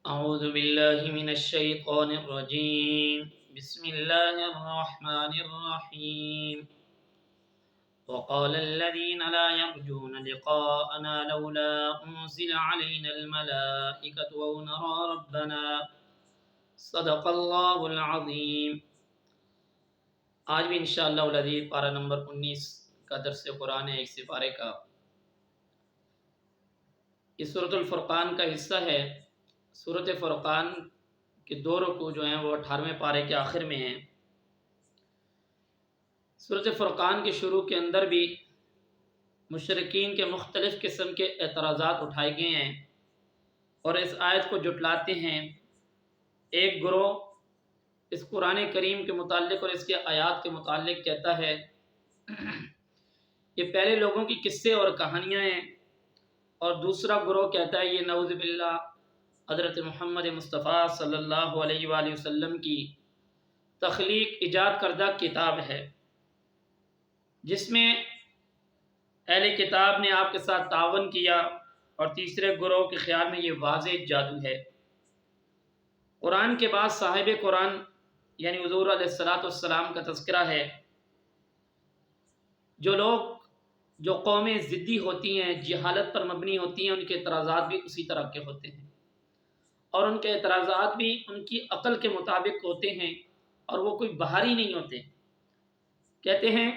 أعوذ بالله من الشيطان الرجيم بسم الله الرحمن الرحيم وقال الذين لا يرجون لقاءنا لولا أنزل علينا الملائكة أو نرى ربنا صدق الله العظيم۔ آج بھی انشاءاللہ العزیز پارہ نمبر 19 کا درس قرآن ہے، ایک سپارے کا۔ یہ سورۃ الفرقان کا حصہ ہے۔ سورۃ فرقان کے 2 رکوع جو ہیں وہ 18ویں پارے کے آخر میں ہیں۔ سورۃ فرقان کے شروع کے اندر بھی مشرکین کے مختلف قسم کے اعتراضات اٹھائے گئے ہیں اور اس آیت کو جھٹلاتے ہیں۔ ایک گروہ اس قرآن کریم کے متعلق اور اس کے آیات کے متعلق کہتا ہے یہ پہلے لوگوں کی قصے اور کہانیاں ہیں، اور دوسرا گروہ کہتا ہے یہ نعوذ باللہ حضرت محمد مصطفیٰ صلی اللہ علیہ وآلہ وسلم کی تخلیق ایجاد کردہ کتاب ہے، جس میں اہل کتاب نے آپ کے ساتھ تعاون کیا، اور تیسرے گروہ کے خیال میں یہ واضح جادو ہے۔ قرآن کے بعد صاحب قرآن یعنی حضور علیہ السلام کا تذکرہ ہے۔ جو لوگ جو قومیں ضدی ہوتی ہیں، جہالت پر مبنی ہوتی ہیں، ان کے اعتراضات بھی اسی طرح کے ہوتے ہیں، اور ان کے اعتراضات بھی ان کی عقل کے مطابق ہوتے ہیں، اور وہ کوئی باہری نہیں ہوتے۔ کہتے ہیں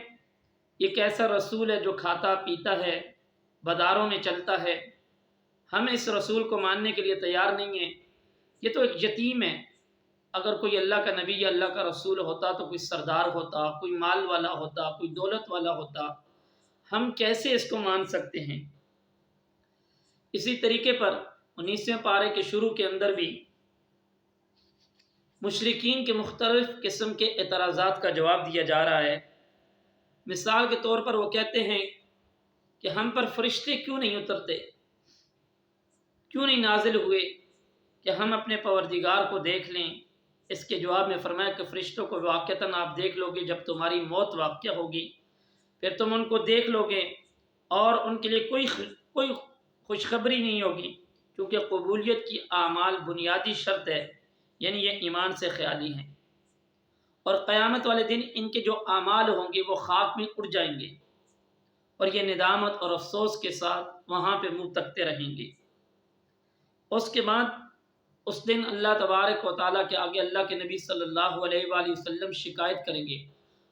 یہ کیسا رسول ہے جو کھاتا پیتا ہے، بازاروں میں چلتا ہے، ہم اس رسول کو ماننے کے لیے تیار نہیں ہیں۔ یہ تو ایک یتیم ہے، اگر کوئی اللہ کا نبی یا اللہ کا رسول ہوتا تو کوئی سردار ہوتا، کوئی مال والا ہوتا، کوئی دولت والا ہوتا، ہم کیسے اس کو مان سکتے ہیں۔ اسی طریقے پر 19ویں پارے کے شروع کے اندر بھی مشرکین کے مختلف قسم کے اعتراضات کا جواب دیا جا رہا ہے۔ مثال کے طور پر وہ کہتے ہیں کہ ہم پر فرشتے کیوں نہیں اترتے، کیوں نہیں نازل ہوئے کہ ہم اپنے پروردگار کو دیکھ لیں۔ اس کے جواب میں فرمایا کہ فرشتوں کو واقعتاً آپ دیکھ لو گے جب تمہاری موت واقع ہوگی، پھر تم ان کو دیکھ لو گے اور ان کے لیے کوئی خوشخبری نہیں ہوگی، کیونکہ قبولیت کی اعمال بنیادی شرط ہے، یعنی یہ ایمان سے خیالی ہیں، اور قیامت والے دن ان کے جو اعمال ہوں گے وہ خاک میں اڑ جائیں گے، اور یہ ندامت اور افسوس کے ساتھ وہاں پہ منہ تکتے رہیں گے۔ اس کے بعد اس دن اللہ تبارک و تعالیٰ کے آگے اللہ کے نبی صلی اللہ علیہ وآلہ وسلم شکایت کریں گے۔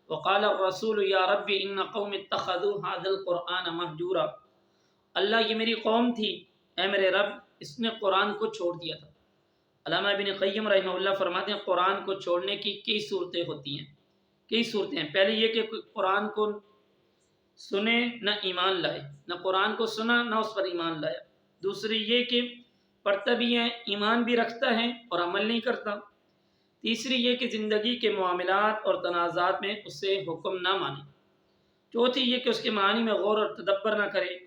وقال الرسول یا رب ان قوم اتخذوا هذا القرآن مہجورا، اللہ یہ میری قوم تھی، اے میرے رب اس نے قرآن کو چھوڑ دیا تھا۔ علامہ ابن قیم رحمہ اللہ فرماتے ہیں قرآن کو چھوڑنے کی کئی صورتیں ہوتی ہیں، کئی صورتیں ہیں۔ پہلے یہ کہ قرآن کو سنے نہ ایمان لائے، نہ قرآن کو سنا نہ اس پر ایمان لایا۔ دوسری یہ کہ پڑھتا بھی ہے، ایمان بھی رکھتا ہے اور عمل نہیں کرتا۔ تیسری یہ کہ زندگی کے معاملات اور تنازعات میں اسے حکم نہ مانے۔ چوتھی یہ کہ اس کے معنی میں غور اور تدبر نہ کرے۔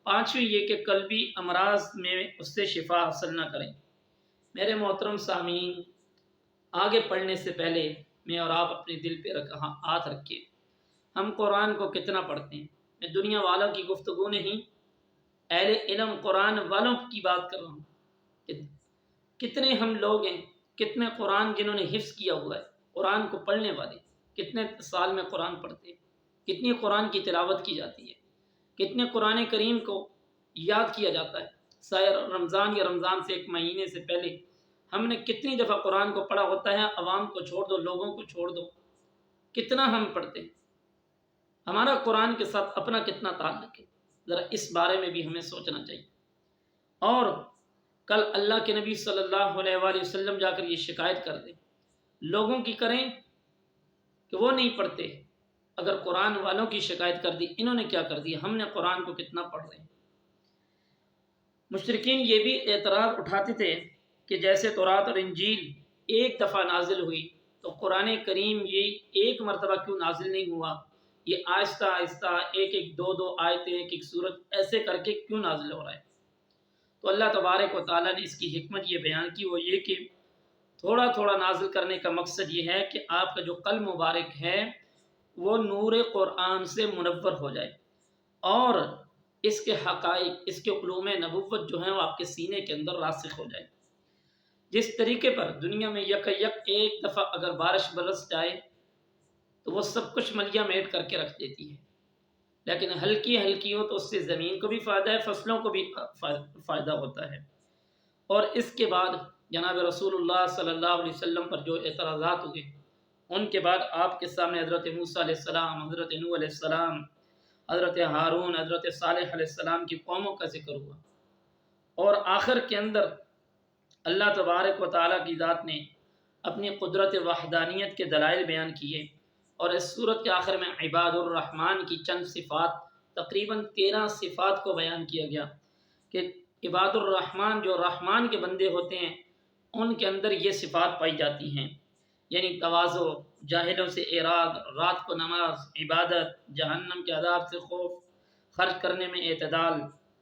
پانچویں یہ کہ قلبی امراض میں اس سے شفا حاصل نہ کریں۔ میرے محترم سامعین، آگے پڑھنے سے پہلے میں اور آپ اپنے دل پہ ہاتھ رکھیں۔ ہم قرآن کو کتنا پڑھتے ہیں؟ میں دنیا والوں کی گفتگو نہیں، اہل علم قرآن والوں کی بات کر رہا ہوں کہ کتنے ہم لوگ ہیں، کتنے قرآن جنہوں نے حفظ کیا ہوا ہے، قرآن کو پڑھنے والے، کتنے سال میں قرآن پڑھتے ہیں، کتنی قرآن کی تلاوت کی جاتی ہے، کتنے قرآن کریم کو یاد کیا جاتا ہے۔ سایہ رمضان یا رمضان سے 1 مہینے سے پہلے ہم نے کتنی دفعہ قرآن کو پڑھا ہوتا ہے۔ عوام کو چھوڑ دو، لوگوں کو چھوڑ دو، کتنا ہم پڑھتے ہیں۔ ہمارا قرآن کے ساتھ اپنا کتنا تعلق ہے، ذرا اس بارے میں بھی ہمیں سوچنا چاہیے۔ اور کل اللہ کے نبی صلی اللہ علیہ وآلہ وسلم جا کر یہ شکایت کر دیں، لوگوں کی کریں کہ وہ نہیں پڑھتے۔ اگر قرآن والوں کی شکایت کر دی، انہوں نے کیا کر دی، ہم نے قرآن کو کتنا پڑھ رہے ہیں۔ مشرکین یہ بھی اعتراض اٹھاتے تھے کہ جیسے تورات اور انجیل ایک دفعہ نازل ہوئی تو قرآن کریم یہ ایک مرتبہ کیوں نازل نہیں ہوا، یہ آہستہ آہستہ ایک ایک دو آیتیں، ایک ایک سورت ایسے کر کے کیوں نازل ہو رہا ہے۔ تو اللہ تبارک و تعالیٰ نے اس کی حکمت یہ بیان کی، وہ یہ کہ تھوڑا تھوڑا نازل کرنے کا مقصد یہ ہے کہ آپ کا جو قلب مبارک ہے وہ نور قرآن سے منور ہو جائے، اور اس کے حقائق، اس کے علوم نبوت جو ہیں وہ آپ کے سینے کے اندر راسخ ہو جائے۔ جس طریقے پر دنیا میں یک ایک دفعہ اگر بارش برس جائے تو وہ سب کچھ ملیا میٹ کر کے رکھ دیتی ہے، لیکن ہلکی ہلکی ہو تو اس سے زمین کو بھی فائدہ ہے، فصلوں کو بھی فائدہ ہوتا ہے۔ اور اس کے بعد جناب رسول اللہ صلی اللہ علیہ وسلم پر جو اعتراضات ہوئے، ان کے بعد آپ کے سامنے حضرت موسیٰ علیہ السلام، حضرت نوح علیہ السلام، حضرت ہارون، حضرت صالح علیہ السلام کی قوموں کا ذکر ہوا، اور آخر کے اندر اللہ تبارک و تعالیٰ کی ذات نے اپنی قدرت وحدانیت کے دلائل بیان کیے، اور اس صورت کے آخر میں عباد الرحمن کی چند صفات، تقریباً 13 صفات کو بیان کیا گیا کہ عباد الرحمن جو رحمان کے بندے ہوتے ہیں ان کے اندر یہ صفات پائی جاتی ہیں، یعنی تواضع، جاہلوں سے اعراض، رات کو نماز، عبادت، جہنم کے عذاب سے خوف، خرچ کرنے میں اعتدال،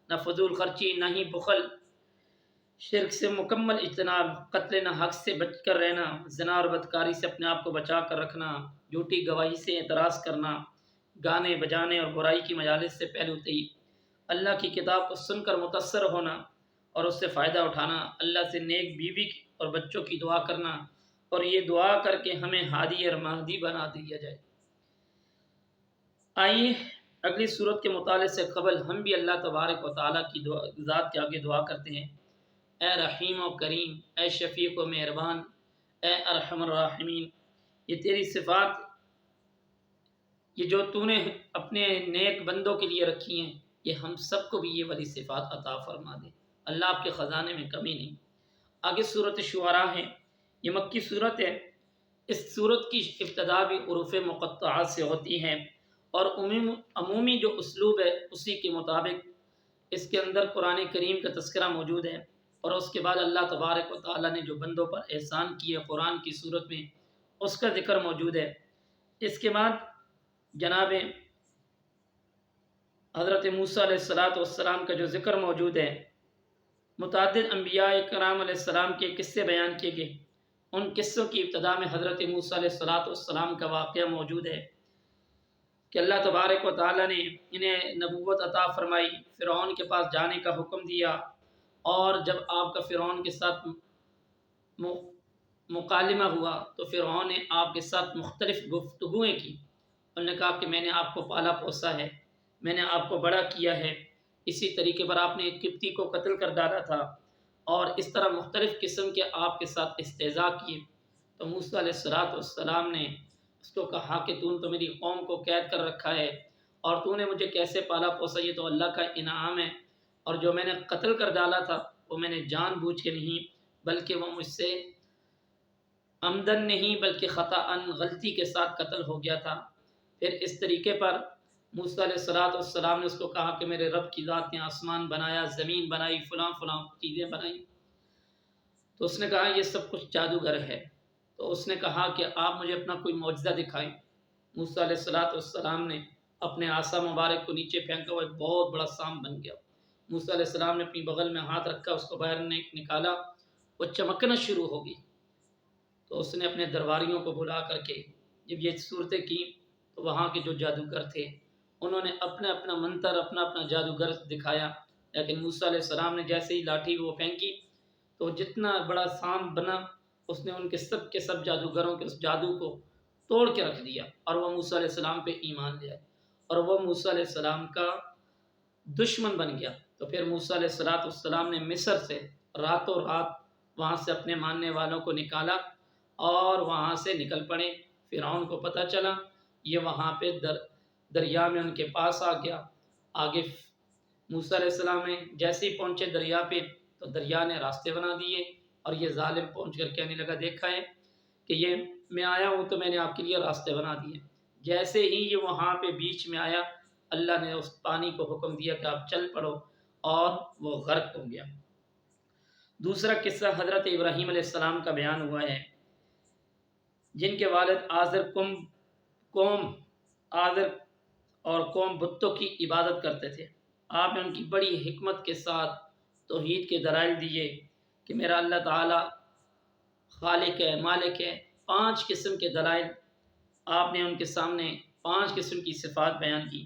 نہ فضول خرچی نہ ہی بخل، شرک سے مکمل اجتناب، قتل نہ حق سے بچ کر رہنا، زنا اور بدکاری سے اپنے آپ کو بچا کر رکھنا، جھوٹی گواہی سے اعتراض کرنا، گانے بجانے اور برائی کی مجالس سے پہلو تئی، اللہ کی کتاب کو سن کر متاثر ہونا اور اس سے فائدہ اٹھانا، اللہ سے نیک بیوی اور بچوں کی دعا کرنا، اور یہ دعا کر کے ہمیں ہادی اور مہدی بنا دیا جائے۔ آئیے اگلی صورت کے مطالعے سے قبل ہم بھی اللہ تبارک و تعالیٰ کی ذات کے آگے دعا کرتے ہیں۔ اے رحیم و کریم، اے شفیق و مہربان، اے ارحم الراحمین، یہ تیری صفات، یہ جو تو نے اپنے نیک بندوں کے لیے رکھی ہیں، یہ ہم سب کو بھی یہ والی صفات عطا فرما دے۔ اللہ آپ کے خزانے میں کمی نہیں۔ آگے صورت شعراء ہے، یہ مکی صورت ہے۔ اس صورت کی ابتدا بھی حروف مقطعات سے ہوتی ہے، اور عمومی جو اسلوب ہے اسی کے مطابق اس کے اندر قرآن کریم کا تذکرہ موجود ہے، اور اس کے بعد اللہ تبارک و تعالیٰ نے جو بندوں پر احسان کیے قرآن کی صورت میں اس کا ذکر موجود ہے۔ اس کے بعد جناب حضرت موسیٰ علیہ السلام کا جو ذکر موجود ہے، متعدد انبیاء کرام علیہ السلام کے قصے بیان کیے گئے، ان قصوں کی ابتدا میں حضرت موسیٰ علیہ السلام کا واقعہ موجود ہے کہ اللہ تبارک و تعالیٰ نے انہیں نبوت عطا فرمائی، فرعون کے پاس جانے کا حکم دیا، اور جب آپ کا فرعون کے ساتھ مکالمہ ہوا تو فرعون نے آپ کے ساتھ مختلف گفتگویں کی۔ انہوں نے کہا کہ میں نے آپ کو پالا پوسا ہے، میں نے آپ کو بڑا کیا ہے، اسی طریقے پر آپ نے ایک قبطی کو قتل کر ڈالا تھا، اور اس طرح مختلف قسم کے آپ کے ساتھ استہزاء کیے۔ تو موسیٰ علیہ السلام نے اس کو کہا کہ تو نے تو میری قوم کو قید کر رکھا ہے، اور تو نے مجھے کیسے پالا پوسا، یہ تو اللہ کا انعام ہے، اور جو میں نے قتل کر ڈالا تھا وہ میں نے جان بوجھ کے نہیں، بلکہ وہ مجھ سے عمدن نہیں بلکہ خطاً غلطی کے ساتھ قتل ہو گیا تھا۔ پھر اس طریقے پر موسیٰ علیہ السلام نے اس کو کہا کہ میرے رب کی ذات نے آسمان بنایا، زمین بنائی، فلاں چیزیں بنائیں، تو اس نے کہا یہ سب کچھ جادوگر ہے۔ تو اس نے کہا کہ آپ مجھے اپنا کوئی معجزہ دکھائیں۔ موسیٰ علیہ السلام نے اپنے عصا مبارک کو نیچے پھینکا، وہ ایک بہت بڑا سانپ بن گیا۔ موسیٰ علیہ السلام نے اپنی بغل میں ہاتھ رکھا، اس کو باہر نکالا، وہ چمکنا شروع ہو گئی۔ تو اس نے اپنے درباریوں کو بلا کر کے جب یہ صورتیں کی تو وہاں کے جو جادوگر تھے انہوں نے اپنا اپنا منتر، اپنا اپنا جادوگر دکھایا، لیکن موسیٰ علیہ السلام نے جیسے ہی لاٹھی وہ پھینکی تو جتنا بڑا سانپ بنا اس نے ان کے سب جادوگروں کے اس جادو کو توڑ کے رکھ دیا، اور وہ موسیٰ علیہ السلام پہ ایمان لے آئے، اور وہ موسیٰ علیہ السلام کا دشمن بن گیا۔ تو پھر موسیٰ علیہ السلام نے مصر سے راتوں رات وہاں سے اپنے ماننے والوں کو نکالا، اور وہاں سے نکل پڑے۔ فرعون کو پتہ چلا، یہ وہاں پہ دریا میں ان کے پاس آ گیا۔ آگے موسیٰ علیہ السلام نے جیسے ہی پہنچے دریا پہ تو دریا نے راستے بنا دیے، اور یہ ظالم پہنچ کر کہنے لگا دیکھا ہے کہ یہ میں آیا ہوں تو میں نے آپ کے لیے راستے بنا دیے۔ جیسے ہی یہ وہاں پہ بیچ میں آیا اللہ نے اس پانی کو حکم دیا کہ آپ چل پڑو، اور وہ غرق ہو گیا۔ دوسرا قصہ حضرت ابراہیم علیہ السلام کا بیان ہوا ہے، جن کے والد قوم بتوں کی عبادت کرتے تھے۔ آپ نے ان کی بڑی حکمت کے ساتھ توحید کے دلائل دیے کہ میرا اللہ تعالی خالق ہے، مالک ہے۔ 5 قسم کے دلائل آپ نے ان کے سامنے 5 قسم کی صفات بیان کی۔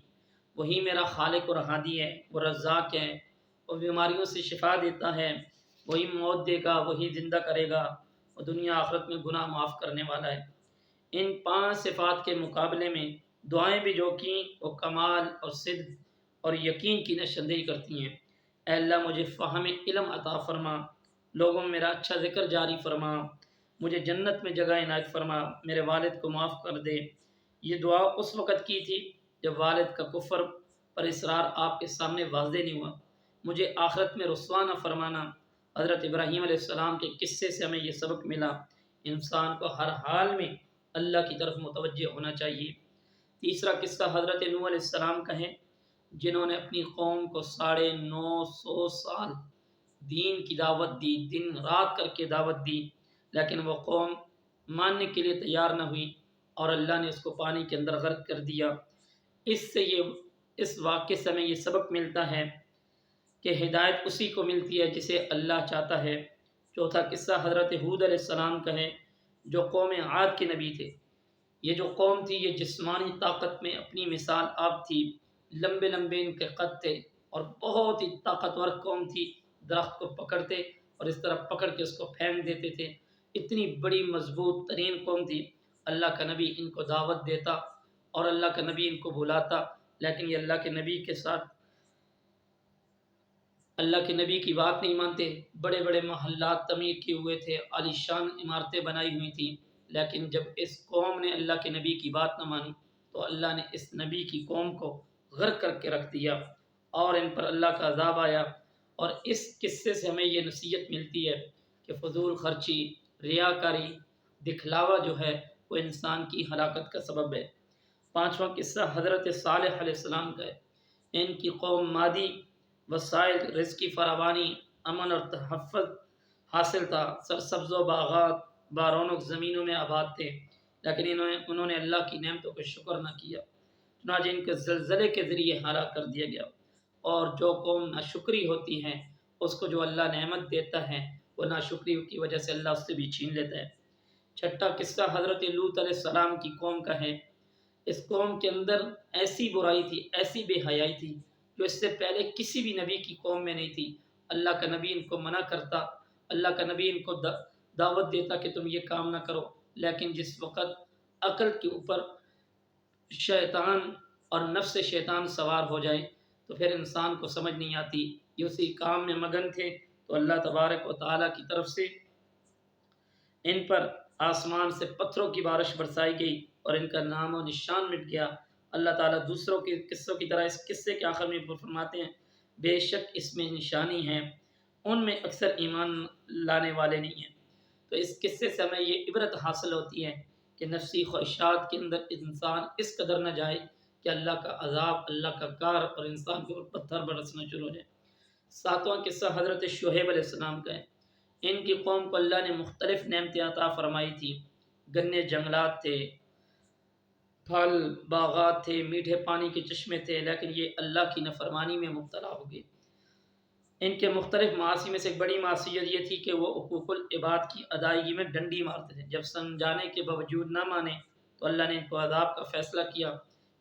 وہی میرا خالق اور ہادی ہے، وہ رزاق ہے، وہ بیماریوں سے شفا دیتا ہے، وہی موت دے گا، وہی زندہ کرے گا، وہ دنیا آخرت میں گناہ معاف کرنے والا ہے۔ ان 5 صفات کے مقابلے میں دعائیں بھی جو کیں وہ کمال اور صدق اور یقین کی نشاندہی کرتی ہیں۔ اے اللہ مجھے فہم علم عطا فرما، لوگوں میں میرا اچھا ذکر جاری فرما، مجھے جنت میں جگہ عنایت فرما، میرے والد کو معاف کر دے۔ یہ دعا اس وقت کی تھی جب والد کا کفر پر اصرار آپ کے سامنے واضح نہیں ہوا۔ مجھے آخرت میں رسوا نہ فرمانا۔ حضرت ابراہیم علیہ السلام کے قصے سے ہمیں یہ سبق ملا، انسان کو ہر حال میں اللہ کی طرف متوجہ ہونا چاہیے۔ تیسرا قصہ حضرت نوح علیہ السلام کا ہے، جنہوں نے اپنی قوم کو 950 سال دین کی دعوت دی، دن رات کر کے دعوت دی، لیکن وہ قوم ماننے کے لیے تیار نہ ہوئی اور اللہ نے اس کو پانی کے اندر غرق کر دیا۔ اس واقعے سے ہمیں یہ سبق ملتا ہے کہ ہدایت اسی کو ملتی ہے جسے اللہ چاہتا ہے۔ چوتھا قصہ حضرت ہود علیہ السلام کا ہے، جو قوم عاد کے نبی تھے۔ یہ جو قوم تھی یہ جسمانی طاقت میں اپنی مثال آپ تھی، لمبے لمبے ان کے قد تھے اور بہت ہی طاقتور قوم تھی۔ درخت کو پکڑتے اور اس طرح پکڑ کے اس کو پھینک دیتے تھے، اتنی بڑی مضبوط ترین قوم تھی۔ اللہ کا نبی ان کو دعوت دیتا اور اللہ کا نبی ان کو بلاتا، لیکن یہ اللہ کے نبی کے ساتھ اللہ کے نبی کی بات نہیں مانتے۔ بڑے بڑے محلات تعمیر کیے ہوئے تھے، عالی شان عمارتیں بنائی ہوئی تھیں، لیکن جب اس قوم نے اللہ کے نبی کی بات نہ مانی تو اللہ نے اس نبی کی قوم کو غرق کر کے رکھ دیا اور ان پر اللہ کا عذاب آیا۔ اور اس قصے سے ہمیں یہ نصیحت ملتی ہے کہ فضول خرچی، ریاکاری، دکھلاوا جو ہے وہ انسان کی ہلاکت کا سبب ہے۔ پانچواں قصہ حضرت صالح علیہ السلام کا ہے۔ ان کی قوم مادی وسائل، رزق کی فراوانی، امن اور تحفظ حاصل تھا، سرسبز و باغات، بارونق زمینوں میں آباد تھے، لیکن انہوں نے اللہ کی نعمتوں کا شکر نہ کیا، چنانچہ ان کے زلزلے کے ذریعے ہلاک کر دیا گیا۔ اور جو قوم ناشکری ہوتی ہے اس کو جو اللہ نعمت دیتا ہے وہ ناشکری کی وجہ سے اللہ اس سے بھی چھین لیتا ہے۔ چھٹا قصہ حضرت لوط علیہ السلام کی قوم کا ہے۔ اس قوم کے اندر ایسی برائی تھی، ایسی بے حیائی تھی جو اس سے پہلے کسی بھی نبی کی قوم میں نہیں تھی۔ اللہ کا نبی ان کو منع کرتا، اللہ کا نبی ان کو دعوت دیتا کہ تم یہ کام نہ کرو، لیکن جس وقت عقل کے اوپر شیطان اور نفس شیطان سوار ہو جائے تو پھر انسان کو سمجھ نہیں آتی۔ یہ اسی کام میں مگن تھے تو اللہ تبارک و تعالیٰ کی طرف سے ان پر آسمان سے پتھروں کی بارش برسائی گئی اور ان کا نام و نشان مٹ گیا۔ اللہ تعالیٰ دوسروں کے قصوں کی طرح اس قصے کے آخر میں فرماتے ہیں بے شک اس میں نشانی ہے، ان میں اکثر ایمان لانے والے نہیں ہیں۔ تو اس قصے سے ہمیں یہ عبرت حاصل ہوتی ہے کہ نفسی خواہشات کے اندر انسان اس قدر نہ جائے کہ اللہ کا عذاب، اللہ کا کار اور انسان کے اوپر پتھر برسنا شروع ہو جائے۔ ساتواں قصہ حضرت شعیب علیہ السلام کا ہے۔ ان کی قوم کو اللہ نے مختلف نعمتیں عطا فرمائی تھی، گنے جنگلات تھے، پھل باغات تھے، میٹھے پانی کے چشمے تھے، لیکن یہ اللہ کی نافرمانی میں مبتلا ہو گئے۔ ان کے مختلف معاصی میں سے ایک بڑی معصیت یہ تھی کہ وہ حقوق العباد کی ادائیگی میں ڈنڈی مارتے تھے۔ جب سمجھانے کے باوجود نہ مانے تو اللہ نے ان کو عذاب کا فیصلہ کیا۔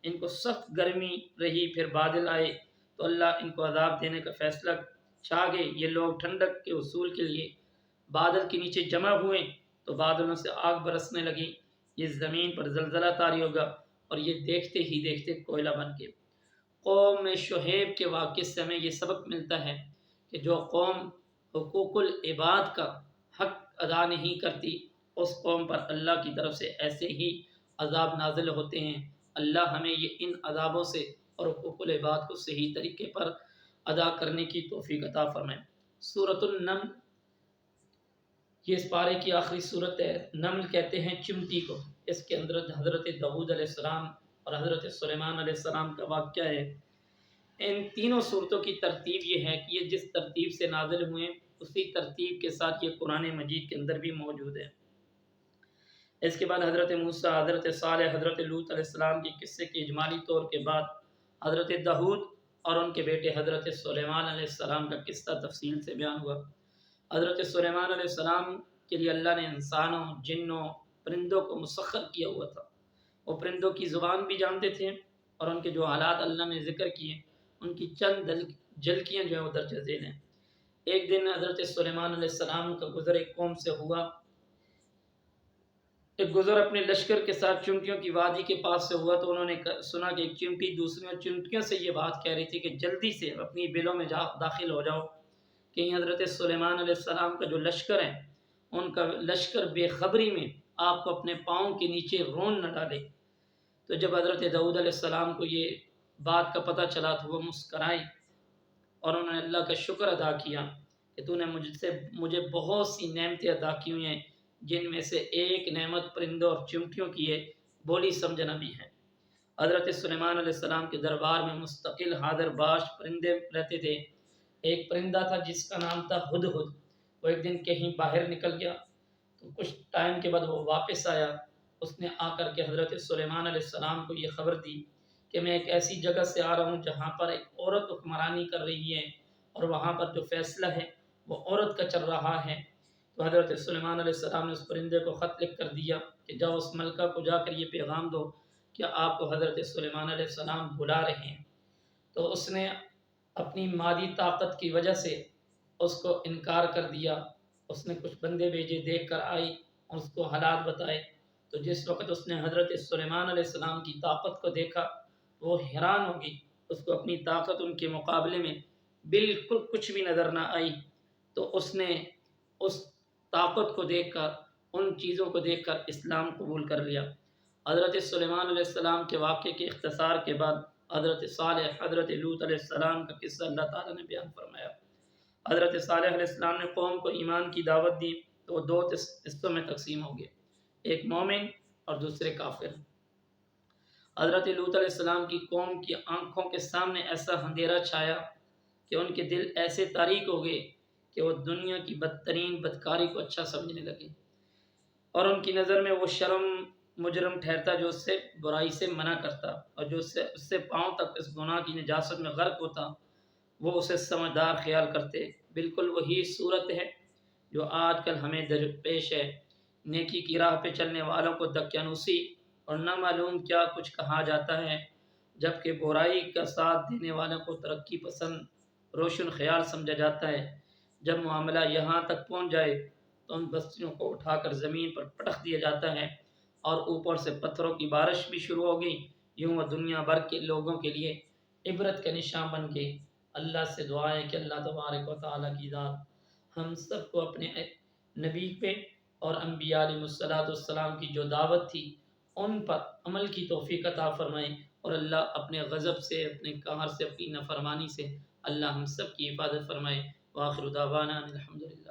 ان کو سخت گرمی رہی، پھر بادل آئے تو اللہ ان کو عذاب دینے کا فیصلہ چھا گئے۔ یہ لوگ ٹھنڈک کے حصول کے لیے بادل کے نیچے جمع ہوئے تو بادلوں سے آگ برسنے لگی، یہ زمین پر زلزلہ طاری ہوگا اور یہ دیکھتے ہی دیکھتے کوئلہ بن گئے۔ قوم شعیب کے واقعے سے ہمیں یہ سبق ملتا ہے کہ جو قوم حقوق العباد کا حق ادا نہیں کرتی اس قوم پر اللہ کی طرف سے ایسے ہی عذاب نازل ہوتے ہیں۔ اللہ ہمیں یہ ان عذابوں سے اور حقوق العباد کو صحیح طریقے پر ادا کرنے کی توفیق عطا فرمائے۔ سورۃ النمل یہ اس پارے کی آخری صورت ہے۔ نمل کہتے ہیں چمٹی کو۔ اس کے اندر حضرت داؤد علیہ السلام اور حضرت سلیمان علیہ السلام کا واقعہ ہے۔ ان تینوں صورتوں کی ترتیب یہ ہے کہ یہ جس ترتیب سے نازل ہوئے اسی ترتیب کے ساتھ یہ قرآن مجید کے اندر بھی موجود ہے۔ اس کے بعد حضرت موسیٰ، حضرت صالح، حضرت لوط علیہ السلام کے قصے کے اجمالی طور کے بعد حضرت داؤد اور ان کے بیٹے حضرت سلیمان علیہ السلام کا قصہ تفصیل سے بیان ہوا۔ حضرت سلیمان علیہ السلام کے لیے اللہ نے انسانوں، جنوں، پرندوں کو مسخر کیا ہوا تھا۔ وہ پرندوں کی زبان بھی جانتے تھے اور ان کے جو حالات اللہ نے ذکر کیے ان کی چند جھلکیاں جو ہیں وہ درج ذیل ہیں۔ ایک دن حضرت سلیمان علیہ السلام کا گزر ایک قوم سے ہوا، ایک گزر اپنے لشکر کے ساتھ چونٹیوں کی وادی کے پاس سے ہوا، تو انہوں نے سنا کہ ایک چونٹی دوسری چونٹیوں سے یہ بات کہہ رہی تھی کہ جلدی سے اپنی بلوں میں داخل ہو جاؤ، کہیں حضرت سلیمان علیہ السلام کا جو لشکر ہے ان کا لشکر بے خبری میں آپ کو اپنے پاؤں کے نیچے رون نہ ڈالے۔ تو جب حضرت داؤد علیہ السلام کو یہ بات کا پتہ چلا تو وہ مسکرائے اور انہوں نے اللہ کا شکر ادا کیا کہ تو نے مجھے بہت سی نعمتیں عطا کی ہوئی ہیں، جن میں سے ایک نعمت پرندوں اور چونٹیوں کی ہے، بولی سمجھنا بھی ہے۔ حضرت سلیمان علیہ السلام کے دربار میں مستقل حاضر باش پرندے رہتے تھے۔ ایک پرندہ تھا جس کا نام تھا ہدہد، وہ ایک دن کہیں باہر نکل گیا تو کچھ ٹائم کے بعد وہ واپس آیا۔ اس نے آ کر کے حضرت سلیمان علیہ السلام کو یہ خبر دی کہ میں ایک ایسی جگہ سے آ رہا ہوں جہاں پر ایک عورت حکمرانی کر رہی ہے اور وہاں پر جو فیصلہ ہے وہ عورت کا چل رہا ہے۔ تو حضرت سلیمان علیہ السلام نے اس پرندے کو خط لکھ کر دیا کہ جاؤ اس ملکہ کو جا کر یہ پیغام دو کہ آپ کو حضرت سلیمان علیہ السلام بلا رہے ہیں۔ تو اس نے اپنی مادی طاقت کی وجہ سے اس کو انکار کر دیا۔ اس نے کچھ بندے بھیجے، دیکھ کر آئی اور اس کو حالات بتائے۔ تو جس وقت اس نے حضرت سلیمان علیہ السلام کی طاقت کو دیکھا وہ حیران ہو گئی، اس کو اپنی طاقت ان کے مقابلے میں بالکل کچھ بھی نظر نہ آئی۔ تو اس نے اس طاقت کو دیکھ کر، ان چیزوں کو دیکھ کر اسلام قبول کر لیا۔ حضرت سلیمان علیہ السلام کے واقعے کے اختصار کے بعد حضرت صالح، حضرت لوط علیہ السلام کا قصہ اللہ تعالیٰ نے بیان فرمایا۔ حضرت صالح علیہ السلام نے قوم کو ایمان کی دعوت دی تو وہ دو حصوں میں تقسیم ہو گئے، ایک مومن اور دوسرے کافر۔ حضرت لوط علیہ السلام کی قوم کی آنکھوں کے سامنے ایسا اندھیرا چھایا کہ ان کے دل ایسے تاریک ہو گئے کہ وہ دنیا کی بدترین بدکاری کو اچھا سمجھنے لگے، اور ان کی نظر میں وہ شرم مجرم ٹھہرتا جو اس سے برائی سے منع کرتا، اور جو اس سے پاؤں تک اس گناہ کی نجاست میں غرق ہوتا وہ اسے سمجھدار خیال کرتے۔ بالکل وہی صورت ہے جو آج کل ہمیں درپیش ہے۔ نیکی کی راہ پہ چلنے والوں کو دقیانوسی اور نہ معلوم کیا کچھ کہا جاتا ہے، جبکہ برائی کا ساتھ دینے والوں کو ترقی پسند روشن خیال سمجھا جاتا ہے۔ جب معاملہ یہاں تک پہنچ جائے تو ان بستیوں کو اٹھا کر زمین پر پٹخ دیا جاتا ہے اور اوپر سے پتھروں کی بارش بھی شروع ہو گئی۔ یوں وہ دنیا بھر کے لوگوں کے لیے عبرت کا نشان بن گئی۔ اللہ سے دعا ہے کہ اللہ تبارک و تعالیٰ کی ذات ہم سب کو اپنے نبی پہ اور انبیاء علیہ السلام کی جو دعوت تھی ان پر عمل کی توفیق عطا فرمائے، اور اللہ اپنے غضب سے، اپنے قہر سے، اپنی نافرمانی سے اللہ ہم سب کی حفاظت فرمائے۔ وآخر دعوانا الحمدللہ۔